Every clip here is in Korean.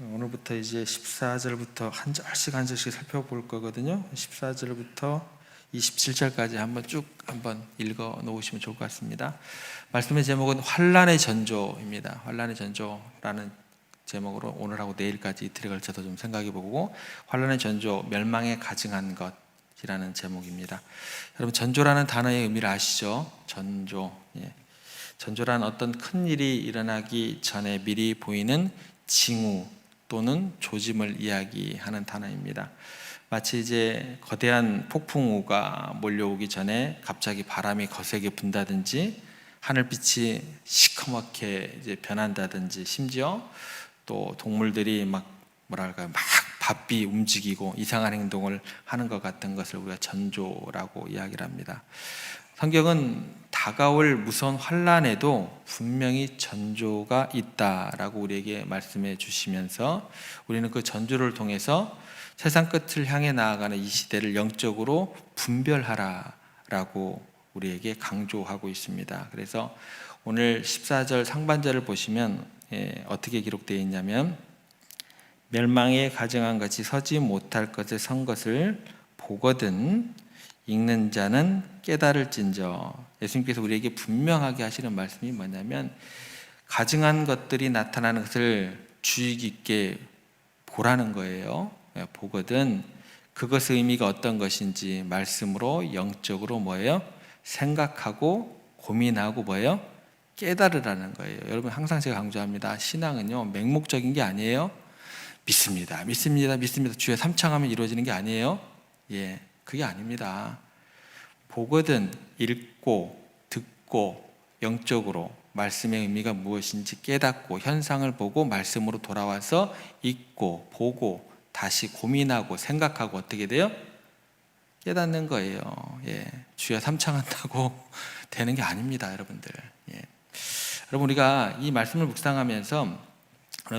오늘부터 이제 14절부터 한 절씩 살펴볼 거거든요. 14절부터 27절까지 한번 읽어 놓으시면 좋을 것 같습니다. 말씀의 제목은 환난의 전조입니다. 환난의 전조라는 제목으로 오늘하고 내일까지 이틀에 걸쳐서 좀 생각해 보고, 환난의 전조, 멸망에 가증한 것이라는 제목입니다. 여러분, 전조라는 단어의 의미를 아시죠? 전조. 전조란 어떤 큰 일이 일어나기 전에 미리 보이는 징후 또는 조짐을 이야기하는 단어입니다. 마치 이제 거대한 폭풍우가 몰려오기 전에 갑자기 바람이 거세게 분다든지, 하늘빛이 시커멓게 이제 변한다든지, 심지어 또 동물들이 막 바삐 움직이고 이상한 행동을 하는 것 같은 것을 우리가 전조라고 이야기를 합니다. 성경은 다가올 무서운 환난에도 분명히 전조가 있다라고 우리에게 말씀해 주시면서, 우리는 그 전조를 통해서 세상 끝을 향해 나아가는 이 시대를 영적으로 분별하라라고 우리에게 강조하고 있습니다. 그래서 오늘 14절 상반절을 보시면 어떻게 기록되어 있냐면, 멸망에 가증한 것이 서지 못할 것에 선 것을 보거든 읽는 자는 깨달을진저. 예수님께서 우리에게 분명하게 하시는 말씀이 뭐냐면, 가증한 것들이 나타나는 것을 주의 깊게 보라는 거예요. 보거든 그것의 의미가 어떤 것인지 말씀으로 영적으로 생각하고 고민하고 깨달으라는 거예요. 여러분, 항상 제가 강조합니다. 신앙은요, 맹목적인 게 아니에요. 믿습니다. 주의 삼창하면 이루어지는 게 아니에요. 그게 아닙니다. 보거든 읽고 듣고 영적으로 말씀의 의미가 무엇인지 깨닫고, 현상을 보고 말씀으로 돌아와서 읽고 보고 다시 고민하고 생각하고 어떻게 돼요? 깨닫는 거예요. 주여 삼창한다고 되는 게 아닙니다, 여러분들. 여러분, 우리가 이 말씀을 묵상하면서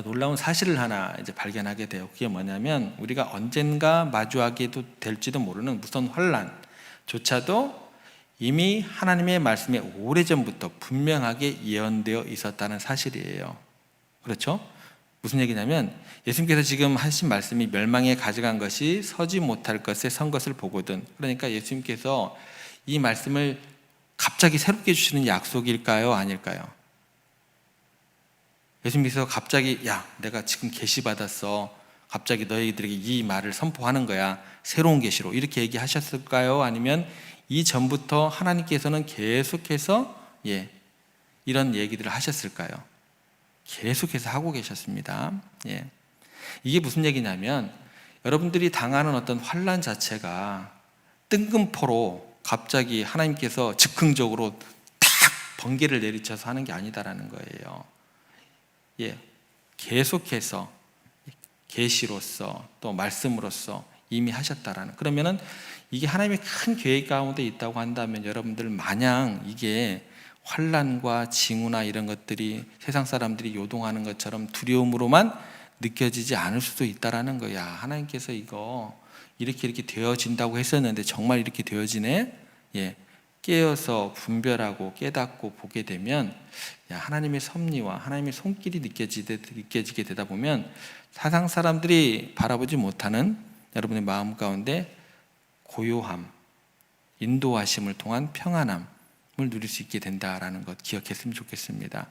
놀라운 사실을 하나 이제 발견하게 돼요. 그게 뭐냐면, 우리가 언젠가 마주하게도 될지도 모르는 무서운 환난조차도 이미 하나님의 말씀에 오래전부터 분명하게 예언되어 있었다는 사실이에요. 그렇죠? 무슨 얘기냐면, 예수님께서 지금 하신 말씀이 멸망에 가져간 것이 서지 못할 것에 선 것을 보거든. 그러니까 예수님께서 이 말씀을 갑자기 새롭게 주시는 약속일까요? 아닐까요? 예수님께서 갑자기 내가 지금 계시받았어, 갑자기 너희들에게 이 말을 선포하는 거야, 새로운 계시로, 이렇게 얘기하셨을까요? 아니면 이전부터 하나님께서는 계속해서 이런 얘기들을 하셨을까요? 계속해서 하고 계셨습니다. 이게 무슨 얘기냐면, 여러분들이 당하는 어떤 환난 자체가 뜬금포로 갑자기 하나님께서 즉흥적으로 탁 번개를 내리쳐서 하는 게 아니다라는 거예요. 계속해서 계시로서 또 말씀으로서 이미 하셨다라는. 그러면은 이게 하나님의 큰 계획 가운데 있다고 한다면, 여러분들 마냥 이게 환난과 징후나 이런 것들이 세상 사람들이 요동하는 것처럼 두려움으로만 느껴지지 않을 수도 있다라는 거야. 하나님께서 이거 이렇게 되어진다고 했었는데 정말 이렇게 되어지네? 깨어서 분별하고 깨닫고 보게 되면, 하나님의 섭리와 하나님의 손길이 느껴지게 되다 보면, 세상 사람들이 바라보지 못하는 여러분의 마음 가운데 고요함, 인도하심을 통한 평안함을 누릴 수 있게 된다라는 것 기억했으면 좋겠습니다.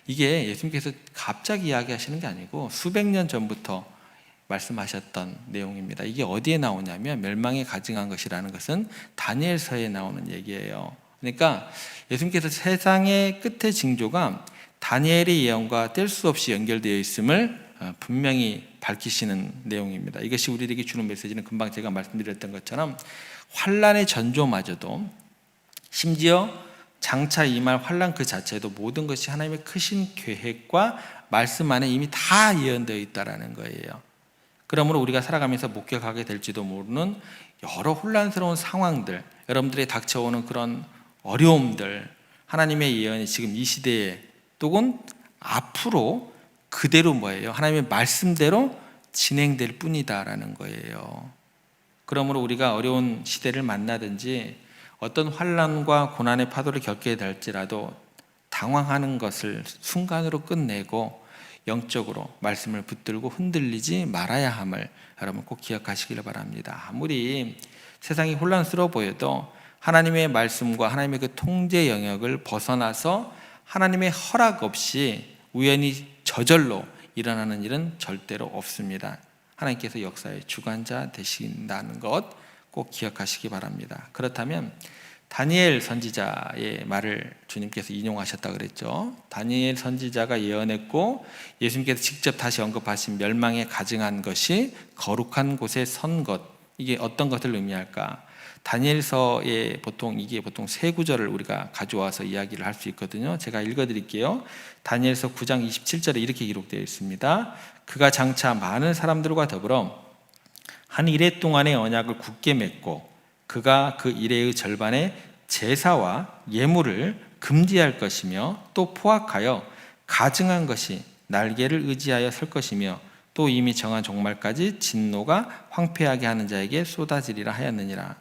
이게 예수님께서 갑자기 이야기하시는 게 아니고 수백 년 전부터 말씀하셨던 내용입니다. 이게 어디에 나오냐면, 멸망에 가증한 것이라는 것은 다니엘서에 나오는 얘기예요. 그러니까 예수님께서 세상의 끝의 징조가 다니엘의 예언과 뗄 수 없이 연결되어 있음을 분명히 밝히시는 내용입니다. 이것이 우리에게 주는 메시지는 금방 제가 말씀드렸던 것처럼, 환난의 전조마저도, 심지어 장차 임할 환난 그 자체도 모든 것이 하나님의 크신 계획과 말씀 안에 이미 다 예언되어 있다는 거예요. 그러므로 우리가 살아가면서 목격하게 될지도 모르는 여러 혼란스러운 상황들, 여러분들이 닥쳐오는 그런 어려움들, 하나님의 예언이 지금 이 시대에 또는 앞으로 그대로 하나님의 말씀대로 진행될 뿐이다라는 거예요. 그러므로 우리가 어려운 시대를 만나든지 어떤 환난과 고난의 파도를 겪게 될지라도 당황하는 것을 순간으로 끝내고 영적으로 말씀을 붙들고 흔들리지 말아야 함을 여러분 꼭 기억하시길 바랍니다. 아무리 세상이 혼란스러워 보여도 하나님의 말씀과 하나님의 그 통제 영역을 벗어나서 하나님의 허락 없이 우연히 저절로 일어나는 일은 절대로 없습니다. 하나님께서 역사의 주관자 되신다는 것 꼭 기억하시기 바랍니다. 그렇다면 다니엘 선지자의 말을 주님께서 인용하셨다 그랬죠. 다니엘 선지자가 예언했고 예수님께서 직접 다시 언급하신 멸망에 가증한 것이 거룩한 곳에 선 것, 이게 어떤 것을 의미할까? 다니엘서에 이게 보통 세 구절을 우리가 가져와서 이야기를 할 수 있거든요. 제가 읽어드릴게요. 다니엘서 9장 27절에 이렇게 기록되어 있습니다. 그가 장차 많은 사람들과 더불어 한 이레 동안의 언약을 굳게 맺고 그가 그 이레의 절반의 제사와 예물을 금지할 것이며 또 포악하여 가증한 것이 날개를 의지하여 설 것이며 또 이미 정한 종말까지 진노가 황폐하게 하는 자에게 쏟아지리라 하였느니라.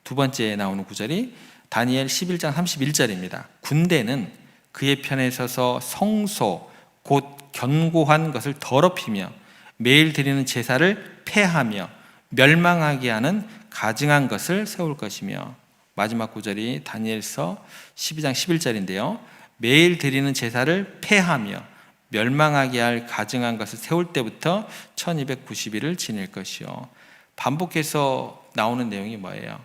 두 번째 나오는 구절이 다니엘 11장 31절입니다. 군대는 그의 편에 서서 성소 곧 견고한 것을 더럽히며 매일 드리는 제사를 폐하며 멸망하게 하는 가증한 것을 세울 것이며, 마지막 구절이 다니엘서 12장 11절인데요. 매일 드리는 제사를 폐하며 멸망하게 할 가증한 것을 세울 때부터 1290일을 지낼 것이요. 반복해서 나오는 내용이 뭐예요?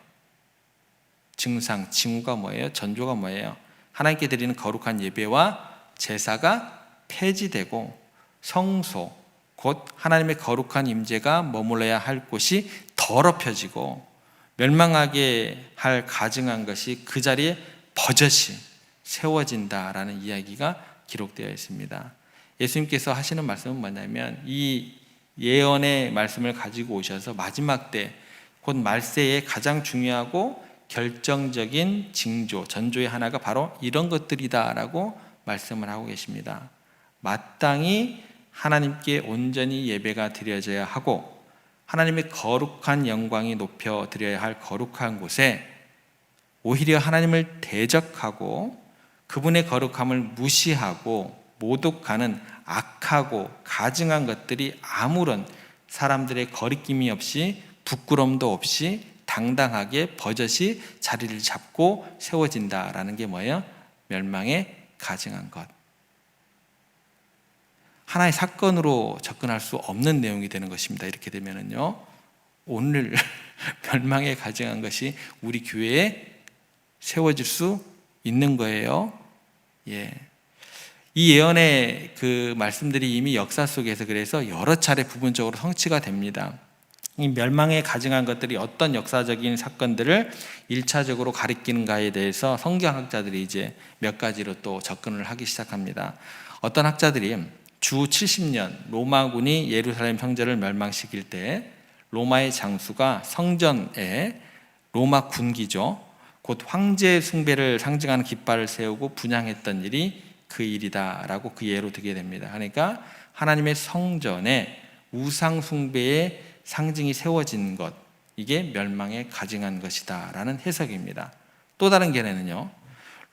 증상, 징후가 뭐예요? 전조가 뭐예요? 하나님께 드리는 거룩한 예배와 제사가 폐지되고 성소, 곧 하나님의 거룩한 임재가 머물러야 할 곳이 더럽혀지고 멸망하게 할 가증한 것이 그 자리에 버젓이 세워진다라는 이야기가 기록되어 있습니다. 예수님께서 하시는 말씀은 뭐냐면 이 예언의 말씀을 가지고 오셔서 마지막 때 곧 말세에 가장 중요하고 결정적인 징조, 전조의 하나가 바로 이런 것들이다라고 말씀을 하고 계십니다. 마땅히 하나님께 온전히 예배가 드려져야 하고 하나님의 거룩한 영광이 높여 드려야 할 거룩한 곳에 오히려 하나님을 대적하고 그분의 거룩함을 무시하고 모독하는 악하고 가증한 것들이 아무런 사람들의 거리낌이 없이 부끄럼도 없이 당당하게 버젓이 자리를 잡고 세워진다라는 게 뭐예요? 멸망에 가증한 것. 하나의 사건으로 접근할 수 없는 내용이 되는 것입니다. 이렇게 되면은요, 오늘 멸망에 가증한 것이 우리 교회에 세워질 수 있는 거예요. 예. 이 예언의 그 말씀들이 이미 역사 속에서 그래서 여러 차례 부분적으로 성취가 됩니다. 이 멸망에 가증한 것들이 어떤 역사적인 사건들을 1차적으로 가리키는가에 대해서 성경학자들이 이제 몇 가지로 또 접근을 하기 시작합니다. 어떤 학자들이 주 70년 로마군이 예루살렘 성전을 멸망시킬 때 로마의 장수가 성전에 로마 군기죠, 곧 황제 숭배를 상징하는 깃발을 세우고 분향했던 일이 그 일이다라고 그 예로 들게 됩니다. 그러니까 하나님의 성전에 우상 숭배의 상징이 세워진 것, 이게 멸망에 가증한 것이다 라는 해석입니다. 또 다른 견해는요,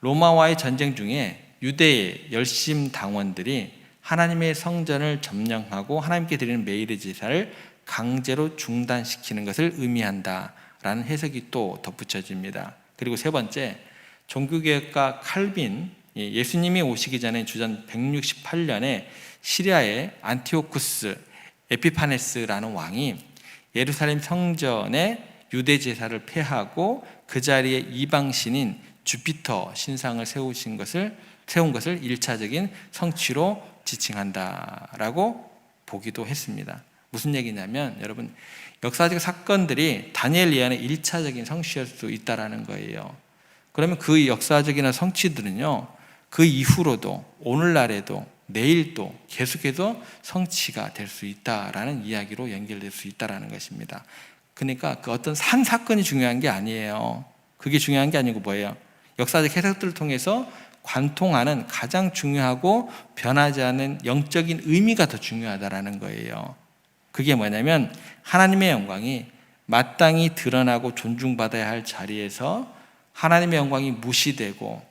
로마와의 전쟁 중에 유대의 열심 당원들이 하나님의 성전을 점령하고 하나님께 드리는 매일의 제사를 강제로 중단시키는 것을 의미한다라는 해석이 또 덧붙여집니다. 그리고 세 번째, 종교개혁가 칼빈, 예수님이 오시기 전에 주전 168년에 시리아의 안티오쿠스 에피파네스라는 왕이 예루살렘 성전에 유대 제사를 폐하고 그 자리에 이방신인 주피터 신상을 세운 것을 1차적인 성취로 지칭한다라고 보기도 했습니다. 무슨 얘기냐면 여러분, 역사적 사건들이 다니엘 예언의 1차적인 성취일 수 있다라는 거예요. 그러면 그 역사적인 성취들은요, 그 이후로도 오늘날에도 내일도 계속해서 성취가 될 수 있다라는 이야기로 연결될 수 있다라는 것입니다. 그러니까 그 어떤 한 사건이 중요한 게 아니에요. 그게 중요한 게 아니고 뭐예요? 역사적 해석들을 통해서 관통하는 가장 중요하고 변하지 않는 영적인 의미가 더 중요하다라는 거예요. 그게 뭐냐면 하나님의 영광이 마땅히 드러나고 존중받아야 할 자리에서 하나님의 영광이 무시되고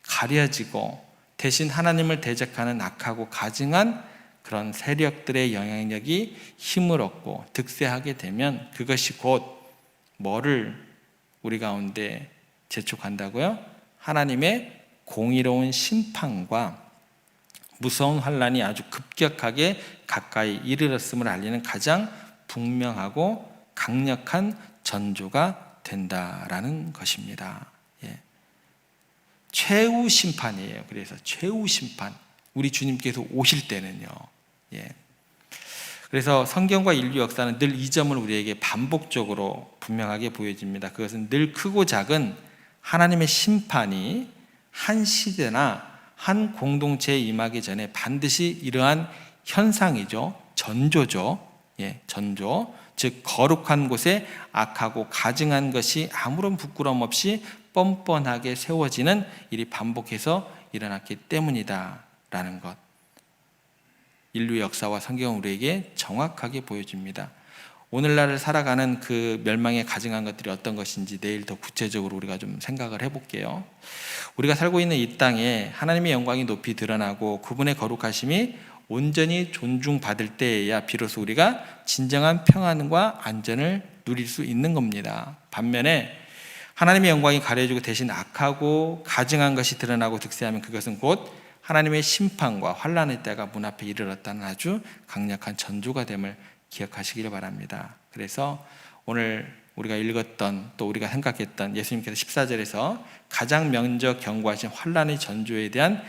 가려지고 대신 하나님을 대적하는 악하고 가증한 그런 세력들의 영향력이 힘을 얻고 득세하게 되면 그것이 곧 뭐를 우리 가운데 재촉한다고요? 하나님의 공의로운 심판과 무서운 환란이 아주 급격하게 가까이 이르렀음을 알리는 가장 분명하고 강력한 전조가 된다라는 것입니다. 예. 최후 심판이에요. 그래서 최후 심판, 우리 주님께서 오실 때는요. 예. 그래서 성경과 인류 역사는 늘 이 점을 우리에게 반복적으로 분명하게 보여집니다. 그것은 늘 크고 작은 하나님의 심판이 한 시대나 한 공동체에 임하기 전에 반드시 이러한 현상이죠. 전조죠. 예, 전조. 즉 거룩한 곳에 악하고 가증한 것이 아무런 부끄러움 없이 뻔뻔하게 세워지는 일이 반복해서 일어났기 때문이다라는 것. 인류 역사와 성경은 우리에게 정확하게 보여줍니다. 오늘날을 살아가는 그 멸망에 가증한 것들이 어떤 것인지 내일 더 구체적으로 우리가 좀 생각을 해볼게요. 우리가 살고 있는 이 땅에 하나님의 영광이 높이 드러나고 그분의 거룩하심이 온전히 존중받을 때에야 비로소 우리가 진정한 평안과 안전을 누릴 수 있는 겁니다. 반면에 하나님의 영광이 가려지고 대신 악하고 가증한 것이 드러나고 득세하면 그것은 곧 하나님의 심판과 환란의 때가 문 앞에 이르렀다는 아주 강력한 전조가 됨을 기억하시기를 바랍니다. 그래서 오늘 우리가 읽었던 또 우리가 생각했던 예수님께서 14절에서 가장 먼저 경고하신 환란의 전조에 대한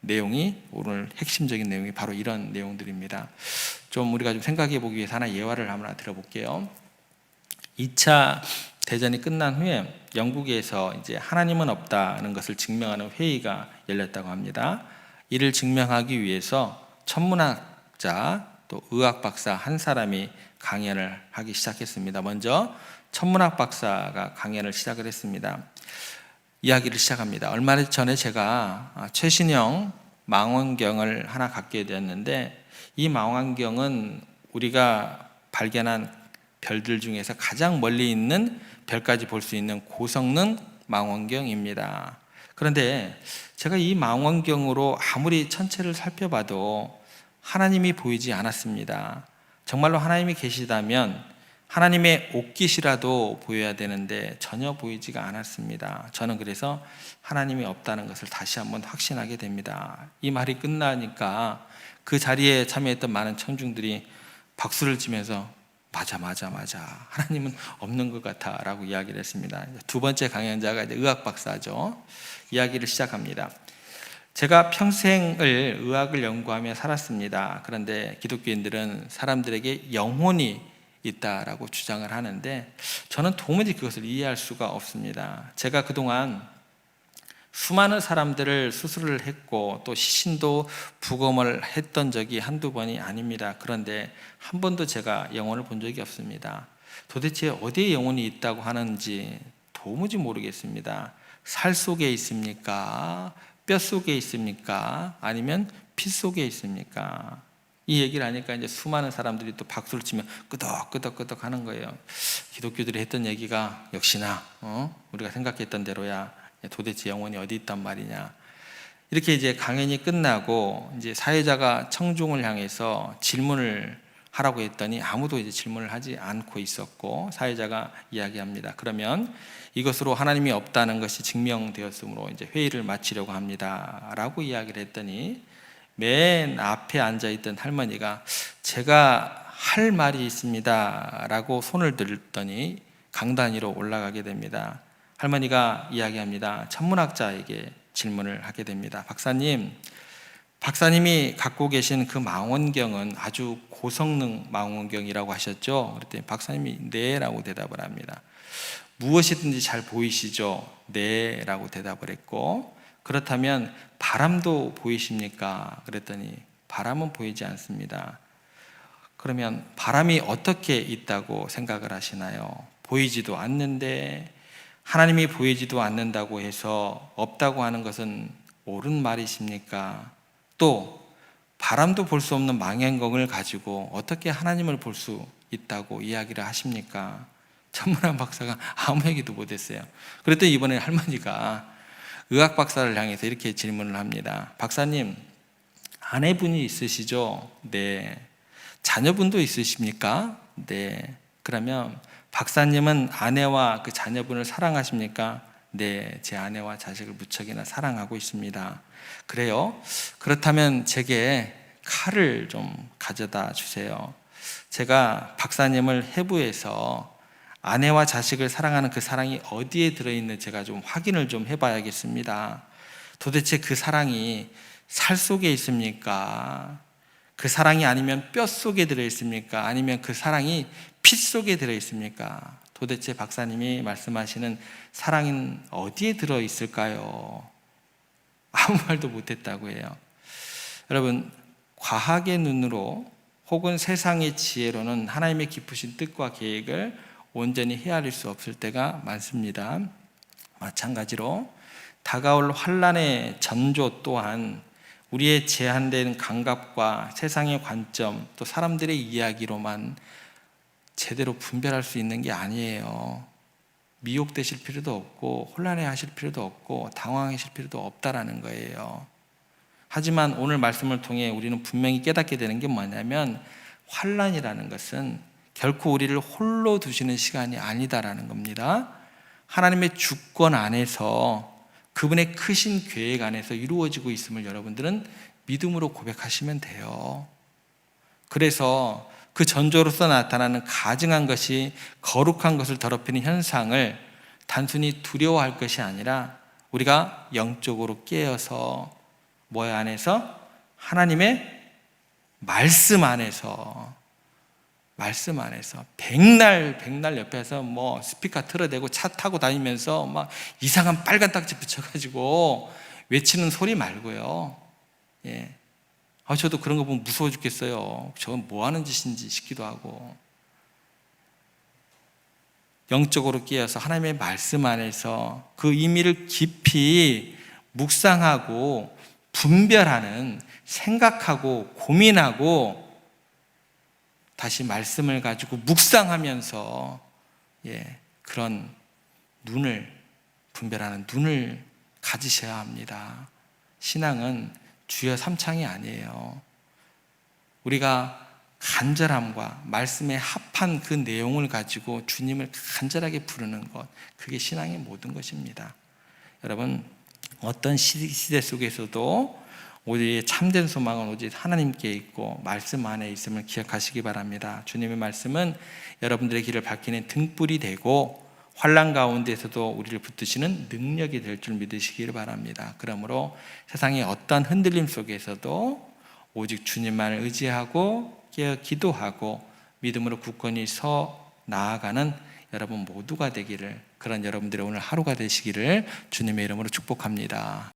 내용이 오늘 핵심적인 내용이 바로 이런 내용들입니다. 좀 우리가 좀 생각해 보기 위해서 하나 예화를 하나 들어볼게요. 2차 대전이 끝난 후에 영국에서 이제 하나님은 없다는 것을 증명하는 회의가 열렸다고 합니다. 이를 증명하기 위해서 천문학자 또 의학 박사 한 사람이 강연을 하기 시작했습니다. 먼저 천문학 박사가 강연을 시작을 했습니다. 이야기를 시작합니다. 얼마 전에 제가 최신형 망원경을 하나 갖게 되었는데 이 망원경은 우리가 발견한 별들 중에서 가장 멀리 있는 별까지 볼 수 있는 고성능 망원경입니다. 그런데 제가 이 망원경으로 아무리 천체를 살펴봐도 하나님이 보이지 않았습니다. 정말로 하나님이 계시다면 하나님의 옷깃이라도 보여야 되는데 전혀 보이지가 않았습니다. 저는 그래서 하나님이 없다는 것을 다시 한번 확신하게 됩니다. 이 말이 끝나니까 그 자리에 참여했던 많은 청중들이 박수를 치면서 맞아 하나님은 없는 것 같아 라고 이야기를 했습니다. 두 번째 강연자가 이제 의학 박사죠. 이야기를 시작합니다. 제가 평생을 의학을 연구하며 살았습니다. 그런데 기독교인들은 사람들에게 영혼이 있다라고 주장을 하는데 저는 도무지 그것을 이해할 수가 없습니다. 제가 그동안 수많은 사람들을 수술을 했고 또 시신도 부검을 했던 적이 한두 번이 아닙니다. 그런데 한 번도 제가 영혼을 본 적이 없습니다. 도대체 어디에 영혼이 있다고 하는지 도무지 모르겠습니다. 살 속에 있습니까? 뼈 속에 있습니까? 아니면 피 속에 있습니까? 이 얘기를 하니까 이제 수많은 사람들이 또 박수를 치며 끄덕끄덕 하는 거예요. 기독교들이 했던 얘기가 역시나 우리가 생각했던 대로야. 도대체 영혼이 어디 있단 말이냐. 이렇게 이제 강연이 끝나고 이제 사회자가 청중을 향해서 질문을 하라고 했더니 아무도 이제 질문을 하지 않고 있었고 사회자가 이야기합니다. 그러면 이것으로 하나님이 없다는 것이 증명되었으므로 이제 회의를 마치려고 합니다라고 이야기를 했더니 맨 앞에 앉아있던 할머니가 제가 할 말이 있습니다라고 손을 들더니 강단 위로 올라가게 됩니다. 할머니가 이야기합니다. 천문학자에게 질문을 하게 됩니다. 박사님이 갖고 계신 그 망원경은 아주 고성능 망원경이라고 하셨죠? 그랬더니 박사님이 네라고 대답을 합니다. 무엇이든지 잘 보이시죠? 네라고 대답을 했고 그렇다면 바람도 보이십니까? 그랬더니 바람은 보이지 않습니다. 그러면 바람이 어떻게 있다고 생각을 하시나요? 보이지도 않는데 하나님이 보이지도 않는다고 해서 없다고 하는 것은 옳은 말이십니까? 또 바람도 볼 수 없는 망원경을 가지고 어떻게 하나님을 볼 수 있다고 이야기를 하십니까? 천문학 박사가 아무 얘기도 못했어요. 그랬더니 이번에 할머니가 의학 박사를 향해서 이렇게 질문을 합니다. 박사님, 아내분이 있으시죠? 네. 자녀분도 있으십니까? 네. 그러면 박사님은 아내와 그 자녀분을 사랑하십니까? 네. 제 아내와 자식을 무척이나 사랑하고 있습니다. 그래요? 그렇다면 제게 칼을 좀 가져다 주세요. 제가 박사님을 해부해서 아내와 자식을 사랑하는 그 사랑이 어디에 들어있는지 제가 좀 확인을 좀 해봐야겠습니다. 도대체 그 사랑이 살 속에 있습니까? 그 사랑이 아니면 뼈 속에 들어있습니까? 아니면 그 사랑이 피 속에 들어있습니까? 도대체 박사님이 말씀하시는 사랑은 어디에 들어있을까요? 아무 말도 못했다고 해요. 여러분, 과학의 눈으로 혹은 세상의 지혜로는 하나님의 깊으신 뜻과 계획을 온전히 헤아릴 수 없을 때가 많습니다. 마찬가지로 다가올 환난의 전조 또한 우리의 제한된 감각과 세상의 관점 또 사람들의 이야기로만 제대로 분별할 수 있는 게 아니에요. 미혹되실 필요도 없고 혼란해하실 필요도 없고 당황하실 필요도 없다라는 거예요. 하지만 오늘 말씀을 통해 우리는 분명히 깨닫게 되는 게 뭐냐면 환난이라는 것은 결코 우리를 홀로 두시는 시간이 아니다라는 겁니다. 하나님의 주권 안에서 그분의 크신 계획 안에서 이루어지고 있음을 여러분들은 믿음으로 고백하시면 돼요. 그래서 그 전조로서 나타나는 가증한 것이 거룩한 것을 더럽히는 현상을 단순히 두려워할 것이 아니라 우리가 영적으로 깨어서 뭐의 안에서? 하나님의 말씀 안에서 백날 옆에서 뭐 스피커 틀어대고 차 타고 다니면서 막 이상한 빨간 딱지 붙여가지고 외치는 소리 말고요. 예. 저도 그런 거 보면 무서워 죽겠어요. 저건 뭐 하는 짓인지 싶기도 하고. 영적으로 깨어서 하나님의 말씀 안에서 그 의미를 깊이 묵상하고 분별하는, 생각하고 고민하고 다시 말씀을 가지고 묵상하면서 그런 눈을, 분별하는 눈을 가지셔야 합니다. 신앙은 주여 삼창이 아니에요. 우리가 간절함과 말씀에 합한 그 내용을 가지고 주님을 간절하게 부르는 것, 그게 신앙의 모든 것입니다. 여러분, 어떤 시대 속에서도 우리의 참된 소망은 오직 하나님께 있고 말씀 안에 있음을 기억하시기 바랍니다. 주님의 말씀은 여러분들의 길을 밝히는 등불이 되고 환난 가운데에서도 우리를 붙드시는 능력이 될 줄 믿으시기를 바랍니다. 그러므로 세상의 어떤 흔들림 속에서도 오직 주님만을 의지하고 기도하고 믿음으로 굳건히 서 나아가는 여러분 모두가 되기를, 그런 여러분들의 오늘 하루가 되시기를 주님의 이름으로 축복합니다.